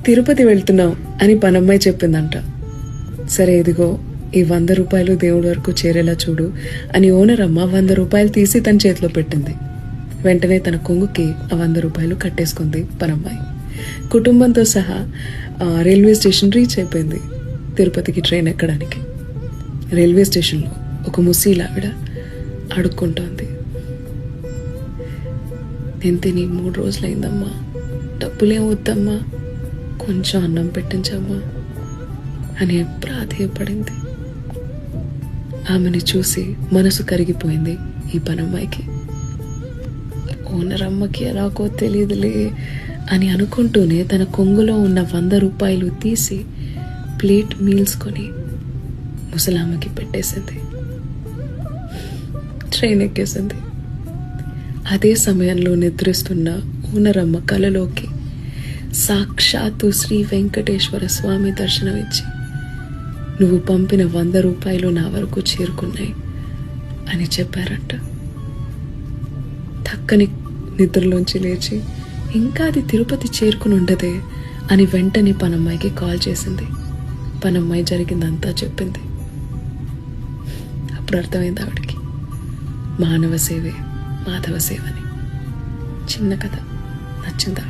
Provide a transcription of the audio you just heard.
తిరుపతి వెళ్తున్నాం అని పనమ్మాయి చెప్పిందంట. సరే ఇదిగో ఈ 100 రూపాయలు దేవుడి వరకు చేరేలా చూడు అని ఓనర్ అమ్మ 100 రూపాయలు తీసి తన చేతిలో పెట్టింది. వెంటనే తన కొంగుకి ఆ 100 రూపాయలు కట్టేసుకుంది పనమ్మాయి. కుటుంబంతో సహా రైల్వే స్టేషన్ రీచ్ అయిపోయింది తిరుపతికి ట్రైన్ ఎక్కడానికి. రైల్వే స్టేషన్లో ఒక ముసీలావిడ అడుక్కుంటోంది. నేను తిని 3 రోజులైందమ్మా, డబ్బులేం వద్దమ్మా, కొంచెం అన్నం పెట్టించమ్మా అని ప్రాధేయపడింది. ఆమెని చూసి మనసు కరిగిపోయింది ఈ పనమ్మాయికి. ఓనర్ అమ్మకి ఎలాగో తెలియదులే అని అనుకుంటూనే తన కొంగులో ఉన్న 100 రూపాయలు తీసి ప్లేట్ మీల్స్ కొని ముసలామ్మకి పెట్టేసింది. ట్రైన్ ఎక్కేసింది. అదే సమయంలో నిద్రిస్తున్న ఓనరమ్మ కలలోకి సాక్షాత్తు శ్రీ వెంకటేశ్వర స్వామి దర్శనమిచ్చి, నువ్వు పంపిన 100 రూపాయలు నా వరకు చేరుకున్నాయి అని చెప్పారంట. తక్కని నిద్రలోంచి లేచి ఇంకా అది తిరుపతి చేరుకుని ఉండదే అని వెంటనే పనమ్మాయికి కాల్ చేసింది. పనమ్మాయి జరిగిందంతా చెప్పింది. అప్పుడు అర్థమైంది ఆవిడకి, మానవ సేవే మాధవ సేవని. చిన్న కథ నచ్చిందా?